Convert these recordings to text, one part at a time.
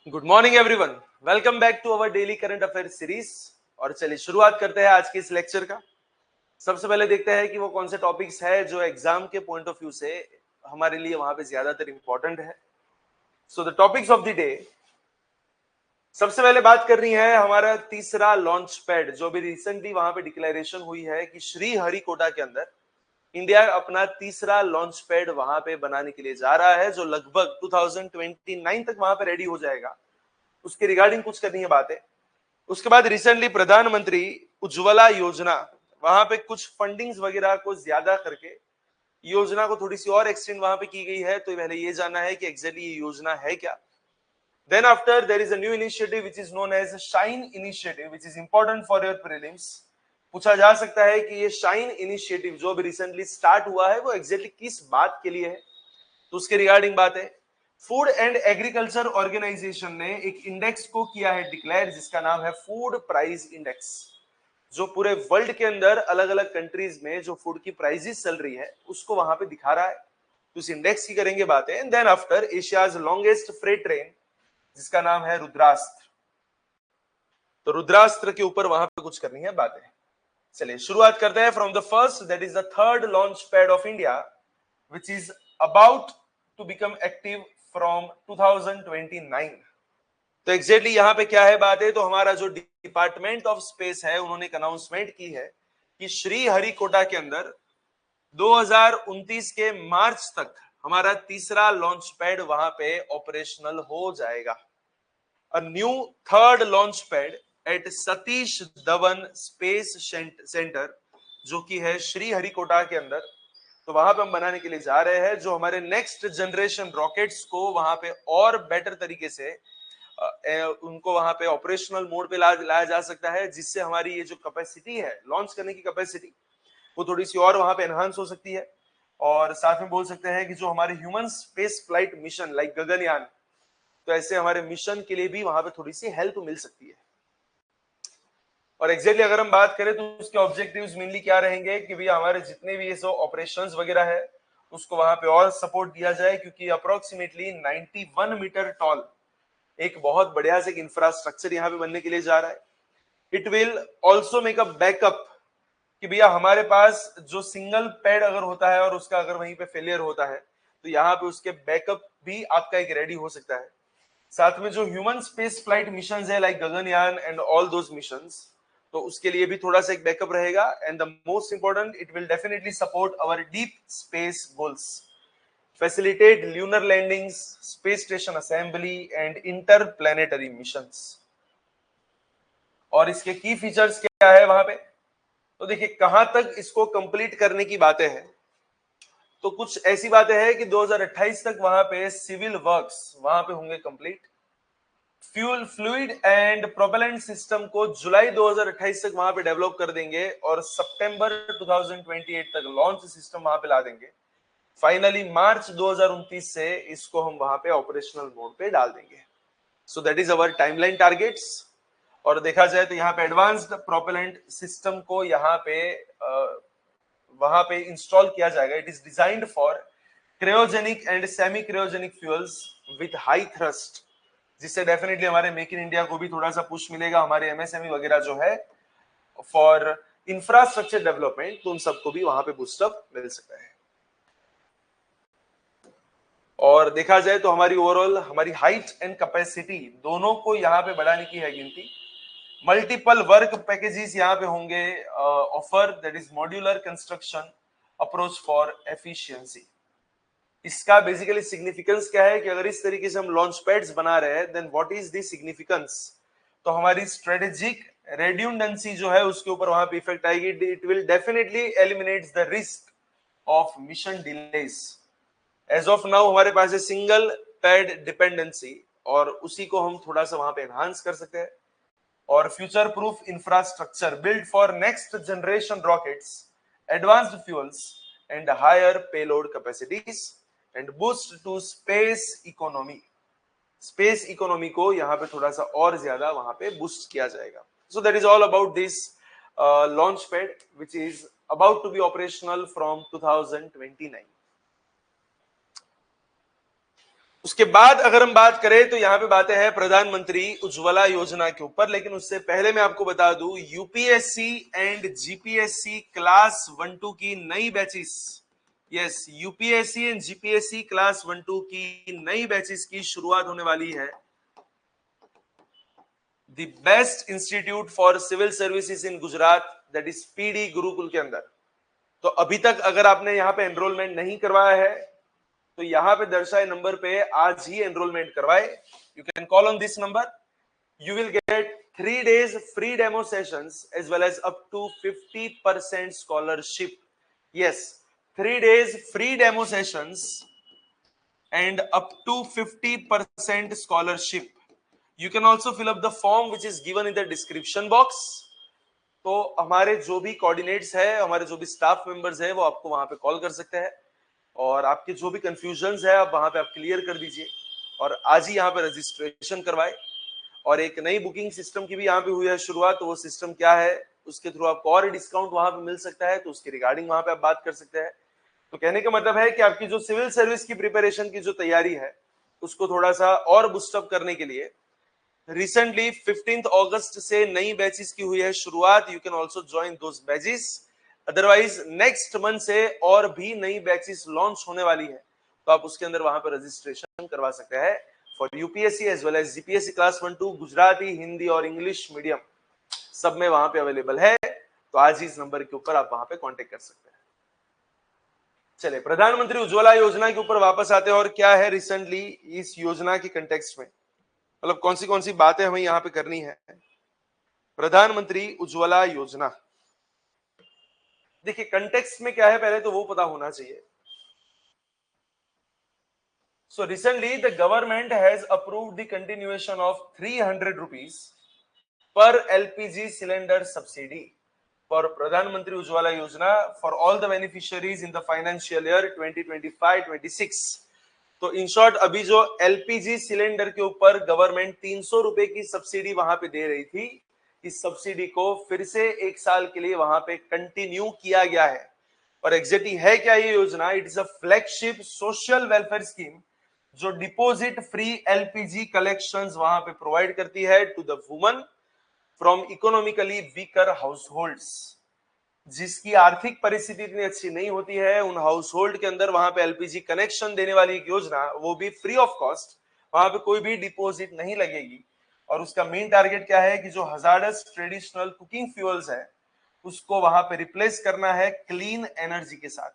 Good morning everyone, welcome back to our daily current affair series. और चलिए शुरुआत करते हैं आज के इस लेक्चर का। सबसे पहले देखते हैं कि वो कौन से टॉपिक्स है जो एग्जाम के पॉइंट ऑफ व्यू से हमारे लिए वहां पे ज्यादातर इंपॉर्टेंट है। So the topics of the day, सबसे पहले बात करनी है हमारा तीसरा लॉन्च पैड, जो भी रिसेंटली वहां पे डिक्लेरेशन हुई है कि श्री हरिकोटा के अंदर इंडिया अपना तीसरा लॉन्च पैड वहां पे बनाने के लिए जा रहा है, जो लगभग 2029 तक वहां पे रेडी हो जाएगा। उसके रिगार्डिंग कुछ करनी है बातें। उसके बाद रिसेंटली प्रधानमंत्री उज्ज्वला योजना, वहां पे कुछ फंडिंग्स वगैरह को ज्यादा करके योजना को थोड़ी सी और एक्सटेंड वहां पे की गई है। तो पहले ये जानना है कि एग्जैक्टली ये योजना है क्या। Then after there is a new initiative which is known as shine initiative, which is important for your prelims. पूछा जा सकता है कि ये शाइन इनिशिएटिव जो भी रिसेंटली स्टार्ट हुआ है वो एग्जैक्टली किस बात के लिए है। तो उसके रिगार्डिंग बात है। फूड एंड एग्रीकल्चर ऑर्गेनाइजेशन ने एक इंडेक्स को किया है डिक्लेयर, जिसका नाम है फूड प्राइस इंडेक्स, जो पूरे वर्ल्ड के अंदर अलग अलग कंट्रीज में जो फूड की प्राइसेस चल रही है उसको वहां पे दिखा रहा है। तो इस इंडेक्स की करेंगे बातें। And then after Asia's longest freight train, जिसका नाम है रुद्रास्त्र। तो रुद्रास्त्र के ऊपर वहां पे कुछ करनी है बातें। चलिए शुरुआत करते हैं from the first, that is the third launch pad of India which is about to become active from 2029। तो एग्जैक्टली यहाँ पे क्या है बात है, तो हमारा जो डिपार्टमेंट ऑफ स्पेस है उन्होंने एक अनाउंसमेंट की है कि श्री हरिकोटा के अंदर 2029 के मार्च तक हमारा तीसरा लॉन्च पैड वहां पे ऑपरेशनल हो जाएगा। A new third launch pad at Satish Dhawan space centre, जो कि है श्री हरिकोटा के अंदर, तो वहां पे हम बनाने के लिए जा रहे हैं, जो हमारे नेक्स्ट जनरेशन रॉकेट्स को वहां पे और बेटर तरीके से उनको वहां पे ऑपरेशनल मोड पे लाया जा सकता है, जिससे हमारी ये जो कैपेसिटी है लॉन्च करने की कैपेसिटी, वो थोड़ी सी और वहां पे एनहांस हो सकती है। और साथ में बोल सकते हैं कि जो हमारे human space flight mission like Gaganyaan, तो ऐसे हमारे मिशन के लिए भी वहां पे थोड़ी सी हेल्प मिल सकती है। और एग्जैक्टली अगर हम बात करें तो उसके ऑब्जेक्टिव्स मेनली क्या रहेंगे कि भैया हमारे जितने भी ये सब ऑपरेशंस वगैरह है उसको वहां पे और सपोर्ट दिया जाए, क्योंकि अप्रोक्सीमेटली 91 मीटर टॉल एक बहुत बढ़िया से इंफ्रास्ट्रक्चर यहाँ पे बनने के लिए जा रहा है। It will also make a backup कि भैया हमारे पास जो सिंगल पैड अगर होता है और उसका अगर वहीं पे फेलियर होता है तो यहाँ पे उसके बैकअप भी आपका एक रेडी हो सकता है। साथ में जो ह्यूमन स्पेस फ्लाइट मिशन है like Gaganyaan and all those missions, तो उसके लिए भी थोड़ा सा एक बैकअप रहेगा। And the most important, it will definitely support our deep space goals, facilitate lunar landings, space station assembly and interplanetary missions। और इसके की फीचर्स क्या है वहां पे, तो देखिए कहां तक इसको कंप्लीट करने की बातें हैं। तो कुछ ऐसी बातें हैं कि 2028 तक वहां पे सिविल वर्क्स वहां पे होंगे complete. Fuel fluid and propellant system को जुलाई 2028 तक वहां पे डेवलप कर देंगे और सितंबर 2028 तक लॉन्च सिस्टम वहां पे ला देंगे। फाइनली मार्च 2029 से इसको हम वहां पे ऑपरेशनल मोड पे डाल देंगे। सो that is our timeline targets. और देखा जाए तो यहाँ पे एडवांस्ड प्रोपेलेंट सिस्टम को यहाँ पे वहां पे इंस्टॉल किया जाएगा। It is designed for cryogenic and semi cryogenic fuels with high thrust, जिससे डेफिनेटली हमारे मेक इन इंडिया को भी थोड़ा सा पुश मिलेगा। हमारे एमएसएमई वगैरह जो है फॉर इंफ्रास्ट्रक्चर डेवलपमेंट, तो उन सबको भी वहां पे बूस्टअप मिल सकता है। और देखा जाए तो हमारी ओवरऑल हमारी हाइट एंड कैपेसिटी दोनों को यहाँ पे बढ़ाने की है गिनती। मल्टीपल वर्क पैकेजेस यहाँ पे होंगे offer, that is modular construction approach for efficiency. इसका बेसिकली सिग्निफिकेंस क्या है कि अगर इस तरीके से हम लॉन्च पैड्स बना रहे हैं then what is the significance, तो हमारी स्ट्रेटेजिक रेड्यूंडेंसी जो है उसके ऊपर वहां पे इफेक्ट आएगी। It will definitely eliminates the risk of mission delays. As of now हमारे पास है सिंगल पैड डिपेंडेंसी, और उसी को हम थोड़ा सा वहां पे एनहांस कर सकते हैं। और future proof infrastructure build for next generation rockets, advanced fuels and higher payload capacities and boost to space economy. Space economy को यहाँ पे थोड़ा सा और ज्यादा वहां पे बूस्ट किया जाएगा। So that is all about this launch pad which is about to be operational from 2029। उसके बाद अगर हम बात करें तो यहाँ पे बातें हैं प्रधानमंत्री उज्ज्वला योजना के ऊपर, लेकिन उससे पहले मैं आपको बता दूं यूपीएससी एंड जीपीएससी क्लास 1-2 की नई batches, yes UPSC and GPSC class 1-2 की नई बैचेस की शुरुआत होने वाली है the best institute for civil services in Gujarat, that is PD Gurukul के अंदर। तो अभी तक अगर आपने यहाँ पे एनरोलमेंट नहीं करवाया है तो यहाँ पे दर्शाए नंबर पे आज ही एनरोलमेंट करवाए। You can call on this number. You will get 3 days free demo sessions as well as up to 50% scholarship. Yes, 3 days free demo sessions and up to 50% scholarship. You can also fill up the form which is given in the description box. तो हमारे जो भी coordinates है, हमारे जो भी staff members है, वो आपको वहां पे कॉल कर सकते हैं और आपके जो भी कंफ्यूजन्स है आप वहां पे आप क्लियर कर दीजिए और आज ही यहाँ पे रजिस्ट्रेशन करवाए। और एक नई बुकिंग सिस्टम की भी यहाँ पे हुई है शुरुआत, तो वो सिस्टम क्या है, उसके थ्रू आपको और डिस्काउंट वहां पे मिल सकता है, तो उसकी रिगार्डिंग वहां पे आप बात कर सकते हैं। तो कहने का मतलब है कि आपकी जो सिविल सर्विस की प्रिपरेशन की जो तैयारी है उसको थोड़ा सा और बूस्टअप करने के लिए रिसेंटली 15 अगस्त से नई बैचेस की हुई है शुरुआत। You can also join those batches. Otherwise next month से और भी नई बैचेस लॉन्च होने वाली है, तो आप उसके अंदर वहां पर रजिस्ट्रेशन करवा सकते हैं for UPSC as well as GPSC class 1-2 Gujarati, Hindi और इंग्लिश मीडियम सब में वहां पे अवेलेबल है। तो आज ही इस नंबर के ऊपर आप वहां पे कांटेक्ट कर सकते हैं। चलिए प्रधानमंत्री उज्ज्वला योजना के ऊपर वापस आते हैं और क्या है रिसेंटली इस योजना के कंटेक्स्ट में, मतलब कौन सी बातें हमें यहाँ पे करनी है। प्रधानमंत्री उज्ज्वला योजना, देखिए कंटेक्स्ट में क्या है पहले तो वो पता होना चाहिए। So recently the government has approved the continuation of 300 rupees per LPG cylinder subsidy for Pradhan Mantri Ujjwala Yojana for all the beneficiaries in the financial year 2025-26। तो इन शॉर्ट अभी जो एलपीजी सिलेंडर के ऊपर government 300 रुपए की subsidy वहां पे दे रही थी, इस सब्सिडी को फिर से एक साल के लिए वहां पे कंटिन्यू किया गया है। और एग्जैक्टली है क्या ये योजना, it is a flagship social welfare scheme जो डिपॉजिट फ्री एलपीजी कलेक्शंस वहां पे प्रोवाइड करती है to the woman from economically weaker households. जिसकी आर्थिक परिस्थिति इतनी अच्छी नहीं होती है, उन हाउस होल्ड के अंदर वहां पे एलपीजी कनेक्शन देने वाली एक योजना, वो भी फ्री ऑफ कॉस्ट, वहां पे कोई भी डिपॉजिट नहीं लगेगी। और उसका मेन टारगेट क्या है कि जो हजार्डस ट्रेडिशनल कुकिंग फ्यूल्स है उसको वहां पे रिप्लेस करना है क्लीन एनर्जी के साथ।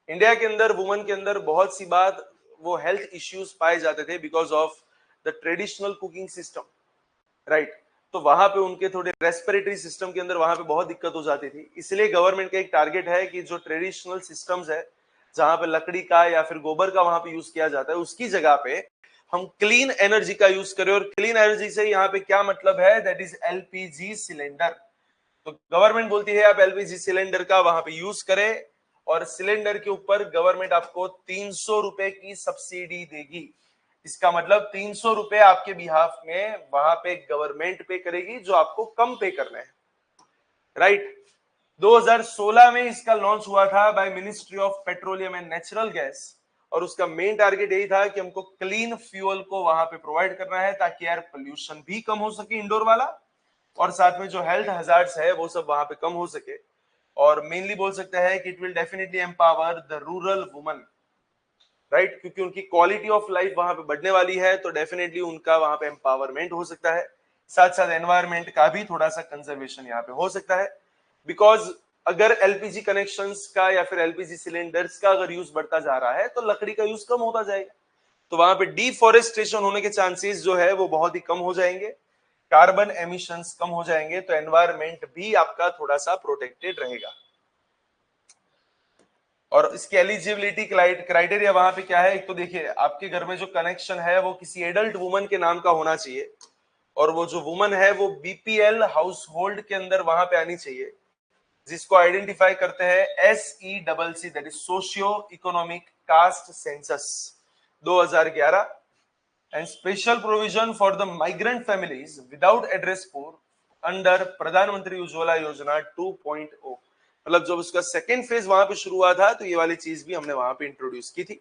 इंडिया के अंदर वुमन के अंदर बहुत सी बात वो हेल्थ इश्यूज पाए जाते थे because of the traditional cooking system, right. तो वहां पे उनके थोड़े रेस्पिरेटरी सिस्टम के अंदर वहां पे बहुत दिक्कत हो जाती थी। इसलिए गवर्नमेंट का एक टारगेट है कि जो ट्रेडिशनल सिस्टम्स है जहां पे लकड़ी का या फिर गोबर का वहां पे यूज किया जाता है, उसकी जगह पे हम क्लीन एनर्जी का यूज करें। और क्लीन एनर्जी से यहाँ पे क्या मतलब है, दैट इज एलपीजी सिलेंडर। तो गवर्नमेंट बोलती है आप एलपीजी सिलेंडर का वहां पे यूज करें और सिलेंडर के ऊपर गवर्नमेंट आपको 300 रुपए की सब्सिडी देगी। इसका मतलब 300 रुपए आपके बिहाफ में वहां पे गवर्नमेंट पे करेगी जो आपको कम पे करना है, राइट। 2016 में इसका लॉन्च हुआ था by ministry of petroleum and natural gas और उसका मेन टारगेट यही था कि हमको क्लीन फ्यूल को वहां पे प्रोवाइड करना है ताकि एयर पोल्यूशन भी कम हो सके इंडोर वाला, और साथ में जो हेल्थ हजार्ड्स है वो सब वहां पे कम हो सके। और मेनली बोल सकते हैं कि it will definitely empower the rural woman, right, क्योंकि उनकी क्वालिटी ऑफ लाइफ वहां पे बढ़ने वाली है, तो डेफिनेटली उनका वहां पे एम्पावरमेंट हो सकता है। साथ साथ एनवायरमेंट का भी थोड़ा सा कंजर्वेशन यहाँ पे हो सकता है। बिकॉज अगर एलपीजी कनेक्शंस का या फिर एलपीजी सिलेंडर्स का अगर यूज बढ़ता जा रहा है तो लकड़ी का यूज कम होता जाएगा, तो वहां पे डिफॉरेस्टेशन होने के चांसेस जो है वो बहुत ही कम हो जाएंगे, कार्बन एमिशंस कम हो जाएंगे, तो एनवायरमेंट भी आपका थोड़ा सा प्रोटेक्टेड रहेगा। और इसकी एलिजिबिलिटी क्राइटेरिया वहां पे क्या है, एक तो देखिए आपके घर में जो कनेक्शन है वो किसी एडल्ट वुमन के नाम का होना चाहिए और वो जो वुमन है वो बीपीएल हाउस होल्ड के अंदर वहां पे आनी चाहिए, जिसको आइडेंटिफाई करते हैं SECC, that is socio economic caste census 2011 and special provision for the migrant families without address proof under प्रधानमंत्री उज्ज्वला योजना 2.0। मतलब जब उसका सेकेंड फेज वहां पे शुरू हुआ था तो ये वाली चीज भी हमने वहां पे इंट्रोड्यूस की थी।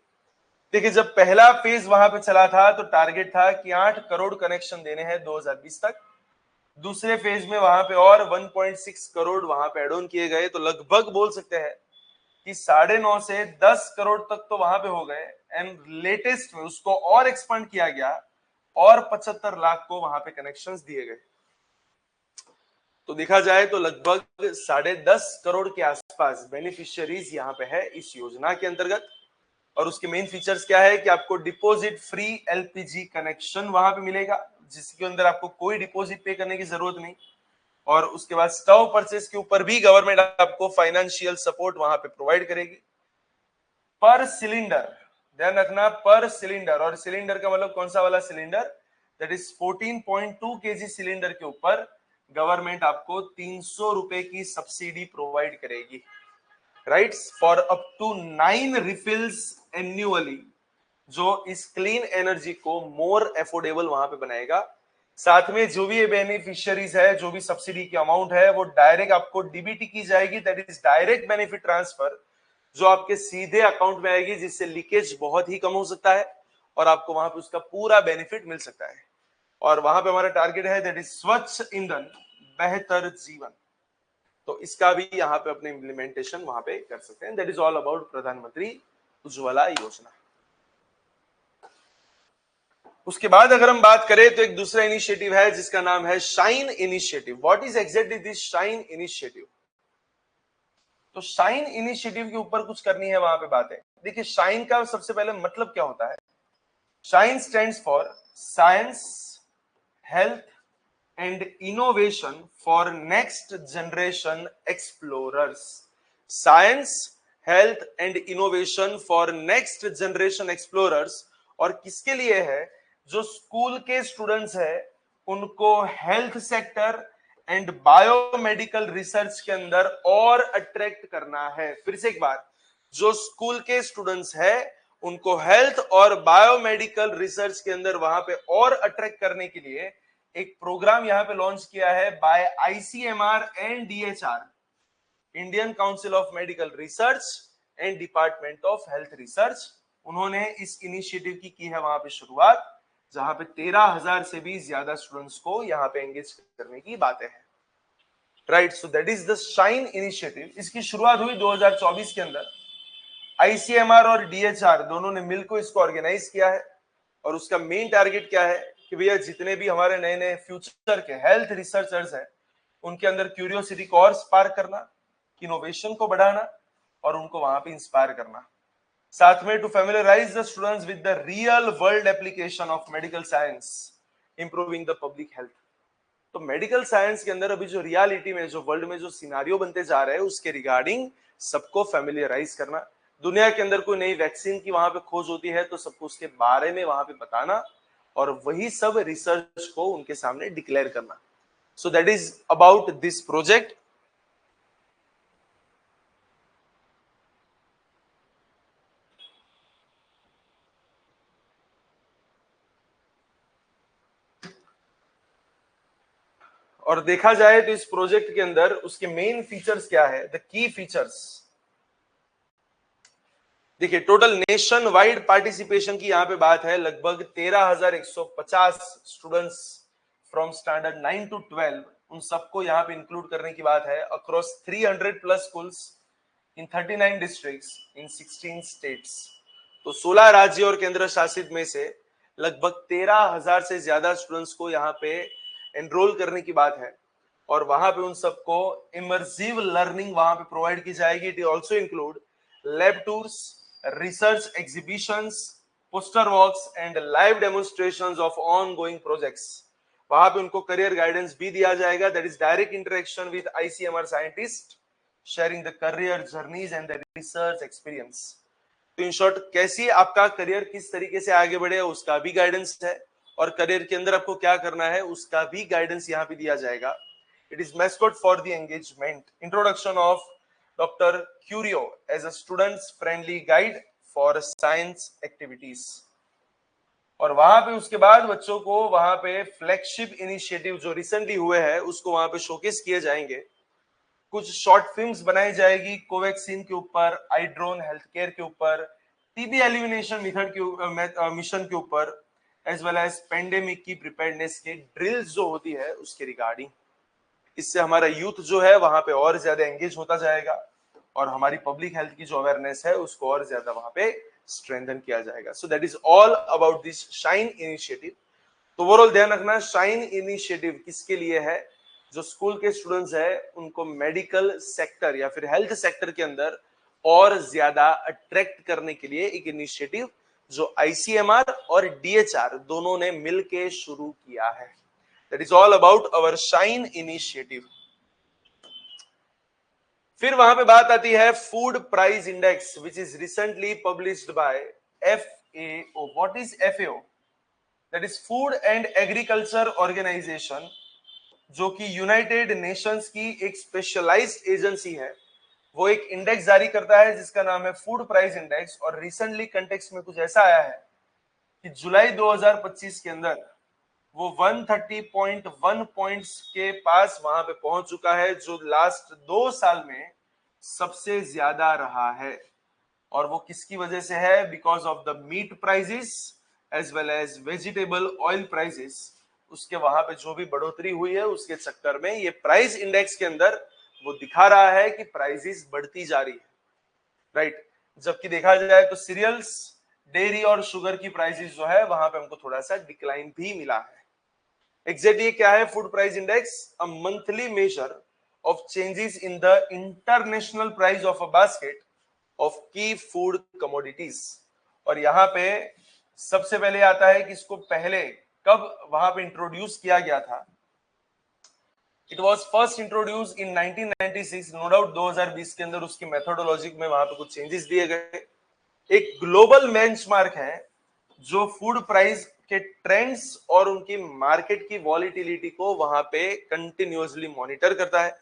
देखिए जब पहला फेज वहां पे चला था तो टारगेट था कि 8 करोड़ कनेक्शन देने हैं 2020 तक। दूसरे फेज में वहां पे और 1.6 करोड़ वहां पे एड ऑन किए गए, तो लगभग बोल सकते हैं कि 9.5 से 10 करोड़ तक तो वहां पे हो गए। एंड लेटेस्ट में उसको और एक्सपांड किया गया और 75 लाख को वहां पे कनेक्शंस दिए गए। तो देखा जाए तो लगभग 10.5 करोड़ के आसपास बेनिफिशियरीज यहाँ पे है इस योजना के अंतर्गत। और उसके मेन फीचर्स क्या है कि आपको डिपॉजिट फ्री एलपीजी कनेक्शन वहां पे मिलेगा, जिसके अंदर आपको कोई डिपॉजिट पे करने की जरूरत नहीं। और उसके बाद स्टव परचेस के ऊपर भी गवर्नमेंट आपको फाइनेंशियल सपोर्ट वहां पे प्रोवाइड करेगी। पर सिलेंडर, ध्यान रखना, पर सिलेंडर, और सिलेंडर का मतलब कौन सा वाला cylinder, that is 14.2 KG cylinder के ऊपर गवर्नमेंट आपको 300 रुपए की सब्सिडी प्रोवाइड करेगी, right, for up to 9 refills annually, जो इस क्लीन एनर्जी को मोर एफोर्डेबल वहां पे बनाएगा। साथ में जो भी बेनिफिशियरीज है, जो भी सब्सिडी की अमाउंट है, वो डायरेक्ट आपको डीबीटी की जाएगी, that is direct benefit transfer, जो आपके सीधे अकाउंट में आएगी, जिससे लीकेज बहुत ही कम हो सकता है और आपको वहां पे उसका पूरा बेनिफिट मिल सकता है। और वहां पे हमारा टारगेट है दैट इज स्वच्छ ईंधन बेहतर जीवन, तो इसका भी यहाँ पे अपने इम्प्लीमेंटेशन वहां पे कर सकते हैं। दैट इज ऑल अबाउट प्रधानमंत्री उज्ज्वला योजना। उसके बाद अगर हम बात करें तो एक दूसरा इनिशिएटिव है जिसका नाम है shine initiative. What is exactly this shine initiative? तो शाइन इनिशिएटिव के ऊपर कुछ करनी है वहां पे बातें। देखिए शाइन का सबसे पहले मतलब क्या होता है। Shine stands for science, health and innovation for next generation explorers. Science, health and innovation for next generation explorers. और किसके लिए है? जो स्कूल के स्टूडेंट्स है उनको health sector and biomedical research के अंदर और अट्रैक्ट करना है। फिर से एक बार, जो स्कूल के स्टूडेंट्स है उनको हेल्थ और बायोमेडिकल रिसर्च के अंदर वहां पे और अट्रैक्ट करने के लिए एक प्रोग्राम यहां पे लॉन्च किया है by ICMR and DHR, Indian council of medical research and department of health research. उन्होंने इस इनिशिएटिव की है वहां पे शुरुआत, जहां पे 13,000 से भी ज्यादा स्टूडेंट्स को यहां पे एंगेज करने की बातें हैं, right. So that is the shine initiative. इसकी शुरुआत हुई 2024 के अंदर। आईसीएमआर और डीएचआर दोनों ने मिलकर इसको ऑर्गेनाइज किया है। और उसका मेन टारगेट क्या है कि भैया जितने भी हमारे नए नए फ्यूचर के हेल्थ रिसर्चर्स हैं उनके अंदर क्यूरियोसिटी को और स्पार्क करना, इनोवेशन को बढ़ाना और उनको वहां पे इंस्पायर करना। साथ में to familiarize the students with the real world application of medical science, improving the public health. तो मेडिकल साइंस के अंदर अभी जो रियलिटी में, जो वर्ल्ड में जो सिनारियो बनते जा रहे हैं उसके रिगार्डिंग सबको फैमिलियराइज करना। दुनिया के अंदर कोई नई वैक्सीन की वहां पे खोज होती है तो सबको उसके बारे में वहां पे बताना और वही सब रिसर्च को उनके सामने डिक्लेयर करना। सो that is about this project. और देखा जाए तो इस प्रोजेक्ट के अंदर उसके मेन फीचर्स क्या है, द की फीचर्स। देखिए टोटल नेशन वाइड पार्टिसिपेशन की यहाँ पे बात है, लगभग 13,150 स्टूडेंट्स फ्रॉम स्टैंडर्ड 9 to 12, उन सबको यहाँ पे इंक्लूड करने की बात है across 300 plus schools in 39 districts in 16 states. तो 16 राज्य और केंद्र शासित में से लगभग 13,000 से ज्यादा स्टूडेंट्स को यहाँ पे एनरोल करने की बात है। और वहां पे उन सबको इमर्सिव लर्निंग वहां पे प्रोवाइड की जाएगी। It also include lab tours, research exhibitions, poster walks and live demonstrations of ongoing projects। वहां पे उनको करियर गाइडेंस भी दिया जाएगा, that is direct interaction with ICMR scientist sharing the career journeys and the research experience. तो in short कैसी आपका career किस तरीके से आगे बढ़े उसका भी गाइडेंस है और करियर के अंदर आपको क्या करना है उसका भी गाइडेंस यहाँ पे दिया जाएगा। It is mascot for the engagement, introduction of Dr. Curio as a students friendly guide for science activities। और वहां पे उसके बाद बच्चों को वहां पे फ्लैगशिप इनिशिएटिव जो रिसेंटली हुए हैं उसको वहां पे शोकेस किए जाएंगे। कुछ शॉर्ट फिल्म्स बनाई जाएगी कोवैक्सीन के ऊपर, आई ड्रोन हेल्थ केयर के ऊपर, टीबी एलिमिनेशन मेथड के मिशन के ऊपर, एज वेल एज पेंडेमिक की प्रिपेयरनेस के ड्रिल्स जो होती है उसके रिगार्डिंग। इससे हमारा यूथ जो है वहां पे और ज्यादा एंगेज होता जाएगा और हमारी पब्लिक हेल्थ की जो अवेयरनेस है उसको और ज्यादा वहां पे स्ट्रेंथन किया जाएगा। So that is all about this shine initiative. तो ओवरऑल ध्यान रखना, शाइन इनिशिएटिव किसके लिए है? जो स्कूल के स्टूडेंट्स है उनको मेडिकल सेक्टर या फिर हेल्थ सेक्टर के अंदर और ज्यादा अट्रैक्ट करने के लिए एक इनिशिएटिव जो आईसीएमआर और डीएचआर दोनों ने मिलके शुरू किया है। That is all about our shine initiative. फिर वहां पे बात आती है food price index which is recently published by FAO। What is FAO? That is food and agriculture organization, जो कि यूनाइटेड नेशंस की एक स्पेशलाइज्ड एजेंसी है। वो एक इंडेक्स जारी करता है जिसका नाम है फूड प्राइस इंडेक्स। और रिसेंटली कंटेक्स्ट में कुछ ऐसा आया है कि जुलाई 2025 के अंदर वो 130.1 पॉइंट्स के पास वहां पे पहुंच चुका है, जो लास्ट 2 साल में सबसे ज्यादा रहा है। और वो किसकी वजह से है? Because of the meat prices as well as vegetable oil prices. उसके वहां पे जो भी बढ़ोतरी हुई है उसके चक्कर में ये प्राइस इंडेक्स के अंदर वो दिखा रहा है कि प्राइसेस बढ़ती जा रही है, राइट। जबकि देखा जाए तो सीरियल्स, डेयरी और शुगर की प्राइसेस जो है वहां पे हमको थोड़ा सा डिक्लाइन भी मिला है। एग्जैक्ट ये क्या है food price index? A monthly measure of changes in the international price of a basket of की फूड कमोडिटीज। और यहां पे सबसे पहले आता है कि इसको पहले कब वहां पे इंट्रोड्यूस किया गया था। It was first introduce in 1996। No doubt 2020 के अंदर उसकी मेथोडोलॉजी में वहां पे कुछ चेंजेस दिए गए। एक ग्लोबल बेंचमार्क है जो फूड प्राइस के ट्रेंड्स और उनकी मार्केट की वॉलिटिलिटी को वहां पे कंटिन्यूअसली मॉनिटर करता है।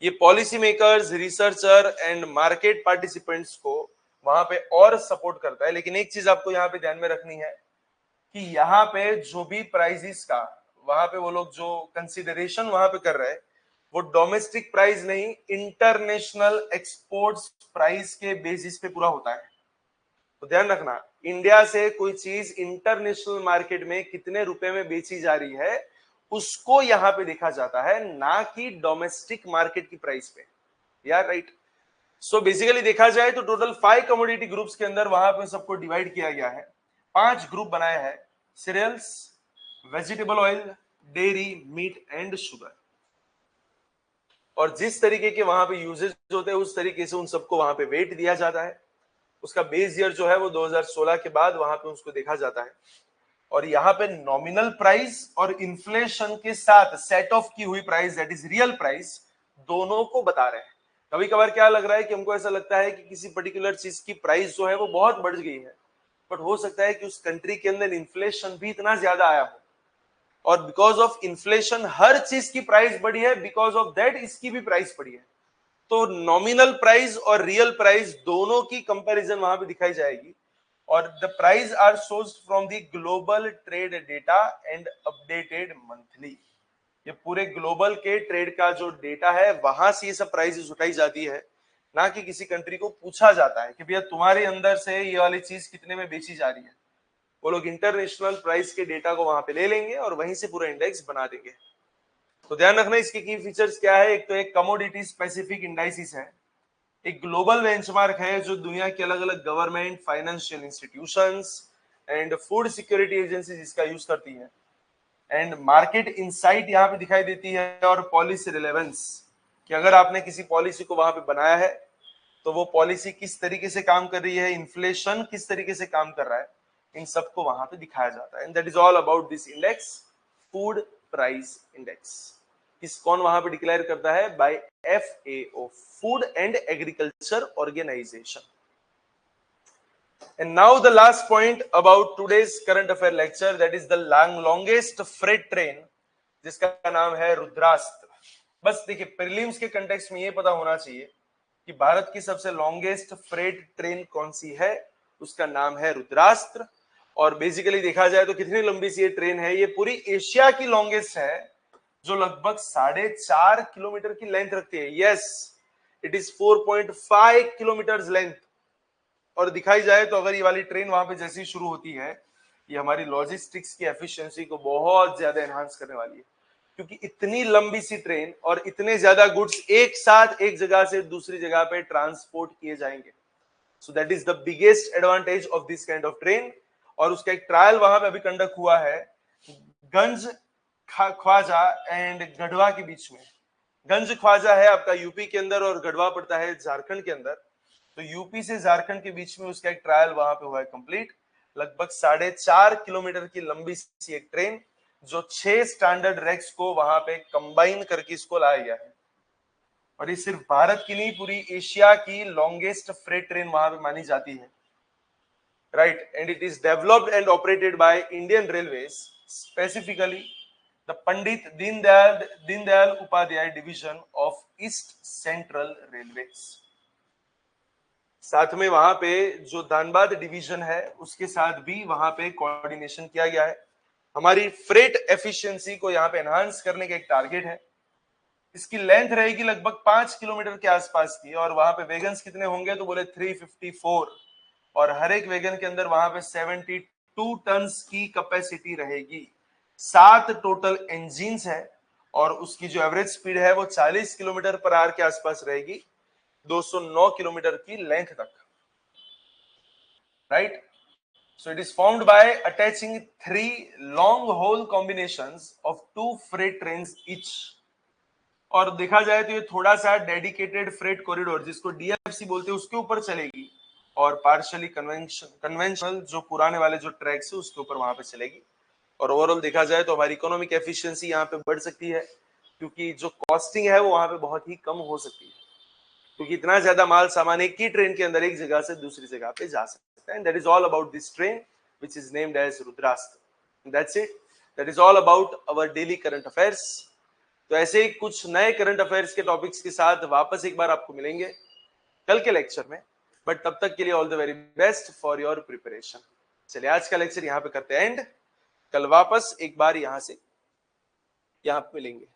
ये policy makers, researcher and market participants को वहां पे और सपोर्ट करता है। लेकिन एक चीज आपको यहाँ पे ध्यान में रखनी है कि यहाँ पे जो भी प्राइसेस का वहां पे वो लोग जो कंसिडरेशन वहां पे कर रहे हैं वो डोमेस्टिक प्राइस नहीं, इंटरनेशनल एक्सपोर्ट्स प्राइस के बेसिस पे पूरा होता है। तो ध्यान रखना, इंडिया से कोई चीज इंटरनेशनल मार्केट में कितने रुपए में बेची जा रही है उसको यहां पे देखा जाता है, ना कि डोमेस्टिक मार्केट की प्राइस पे। यार राइट। सो बेसिकली देखा जाए तो टोटल 5 कमोडिटी ग्रुप्स के अंदर वहां पे सबको डिवाइड किया गया है। 5 ग्रुप बनाया है, cereals, vegetable oil, dairy, meat and sugar. और जिस तरीके के वहां पे यूजेज होते हैं उस तरीके से उन सबको वहां पे वेट दिया जाता है। उसका बेस ईयर जो है वो 2016 के बाद वहां पे उसको देखा जाता है। और यहाँ पे नॉमिनल प्राइस और इन्फ्लेशन के साथ सेट ऑफ की हुई price that is real price दोनों को बता रहे हैं। कभी कभार क्या लग रहा है कि हमको ऐसा लगता है कि किसी पर्टिकुलर चीज की प्राइस जो है वो बहुत बढ़ गई है, बट हो सकता है कि उस कंट्री के अंदर इन्फ्लेशन भी इतना ज्यादा आया हो और बिकॉज ऑफ इन्फ्लेशन हर चीज की प्राइस बढ़ी है, बिकॉज ऑफ दैट इसकी भी प्राइस बढ़ी है। तो नॉमिनल प्राइस और रियल प्राइस दोनों की कंपैरिजन वहां पे दिखाई जाएगी। और the price are sourced from the global trade data and updated monthly. ये पूरे ग्लोबल के ट्रेड का जो डेटा है वहां से ये सब प्राइसेस उठाई जाती है, ना कि किसी कंट्री को पूछा जाता है कि भैया तुम्हारे अंदर से ये वाली चीज कितने में बेची जा रही है। वो लोग इंटरनेशनल प्राइस के डेटा को वहां पे ले लेंगे और वहीं से पूरा इंडेक्स बना देंगे। तो ध्यान रखना इसके की फीचर्स क्या है। एक तो एक कमोडिटी स्पेसिफिक इंडाइसिस है, एक ग्लोबल बेंचमार्क है जो दुनिया के अलग अलग government, financial institutions and food security agency इसका यूज करती है। एंड मार्केट इनसाइट यहाँ पे दिखाई देती है और पॉलिसी रिलेवेंस, कि अगर आपने किसी पॉलिसी को वहां पे बनाया है तो वो पॉलिसी किस तरीके से काम कर रही है, इन्फ्लेशन किस तरीके से काम कर रहा है, इन सबको वहां पे दिखाया जाता है। And that is all about this index, food price index. किस कौन वहां पे डिक्लेयर करता है? By FAO, food and agriculture organization. And now the last point about today's current affair lecture, that is the longest freight train, जिसका नाम है रुद्रास्त्र। बस देखिए प्रीलिम्स के कंटेक्स्ट में ये पता होना चाहिए कि भारत की सबसे लॉन्गेस्ट फ्रेट ट्रेन कौन सी है, उसका नाम है रुद्रास्त्र। और बेसिकली देखा जाए तो कितनी लंबी सी ये ट्रेन है? ये पूरी एशिया की लॉन्गेस्ट है जो लगभग 4.5 किलोमीटर की लेंथ रखती है। Yes, it is 4.5 kilometre length. और दिखाई जाए तो अगर ये वाली ट्रेन वहां पे जैसी शुरू होती है, ये हमारी लॉजिस्टिक्स की एफिशिएंसी को बहुत ज्यादा एनहांस करने वाली है, क्योंकि इतनी लंबी सी ट्रेन और इतने ज्यादा गुड्स एक साथ एक जगह से दूसरी जगह पे ट्रांसपोर्ट किए जाएंगे। सो that is the biggest advantage of this kind of train. और उसका एक ट्रायल वहां पे अभी कंडक्ट हुआ है गंज ख्वाजा एंड गढ़वा के बीच में। गंज ख्वाजा है आपका यूपी के अंदर और गढ़वा पड़ता है झारखंड के अंदर। तो यूपी से झारखंड के बीच में उसका एक ट्रायल वहां पे हुआ है कंप्लीट। लगभग 4.5 किलोमीटर की लंबी सी एक ट्रेन जो 6 स्टैंडर्ड रेक्स को वहां पे कंबाइन करके इसको लाया गया है। और ये सिर्फ भारत की नहीं, पूरी एशिया की लॉन्गेस्ट फ्रेट ट्रेन वहां पे मानी जाती है, राइट। And it is developed and operated by Indian railways, specifically the Pandit Deendayal Upadhyaya division of east central railways. साथ में वहां पे जो धनबाद डिवीजन है उसके साथ भी वहां पे कोऑर्डिनेशन किया गया है। हमारी फ्रेट एफिशिएंसी को यहाँ पे एनहांस करने का एक टारगेट है। इसकी लेंथ रहेगी लगभग 5 किलोमीटर के आसपास की, और वहां पे वेगन्स कितने होंगे तो बोले 354, और हर एक वेगन के अंदर वहां पे 72 टन की कैपेसिटी रहेगी। 7 टोटल इंजिन्स है और उसकी जो एवरेज स्पीड है वो 40 किलोमीटर पर आवर के आसपास रहेगी, 209 किलोमीटर की लेंथ तक, right. So it is formed by attaching 3 long haul combinations of 2 freight trains each। और देखा जाए तो ये थोड़ा सा डेडिकेटेड फ्रेट कॉरिडोर जिसको डीएफसी बोलते हैं उसके ऊपर चलेगी, और पार्शियली कन्वेंशनल जो पुराने वाले जो ट्रैक्स है उसके ऊपर वहां पे चलेगी। और ओवरऑल देखा जाए तो हमारी इकोनॉमिक एफिशिएंसी यहाँ पे बढ़ सकती है, क्योंकि जो कॉस्टिंग है वो वहां पे बहुत ही कम हो सकती है, क्योंकि इतना ज्यादा माल सामान एक ही ट्रेन के अंदर एक जगह से दूसरी जगह पे जा सकता है। And that is all about this train which is named as Rudrastra. That's it. That is all about our daily current affairs। तो ऐसे ही कुछ नए करंट अफेयर्स के टॉपिक्स के साथ वापस एक बार आपको मिलेंगे कल के लेक्चर में, बट तब तक के लिए all the very best for your preparation. चलिए आज का लेक्चर यहाँ पे करते हैं एंड, कल वापस एक बार यहाँ से यहाँ पे मिलेंगे।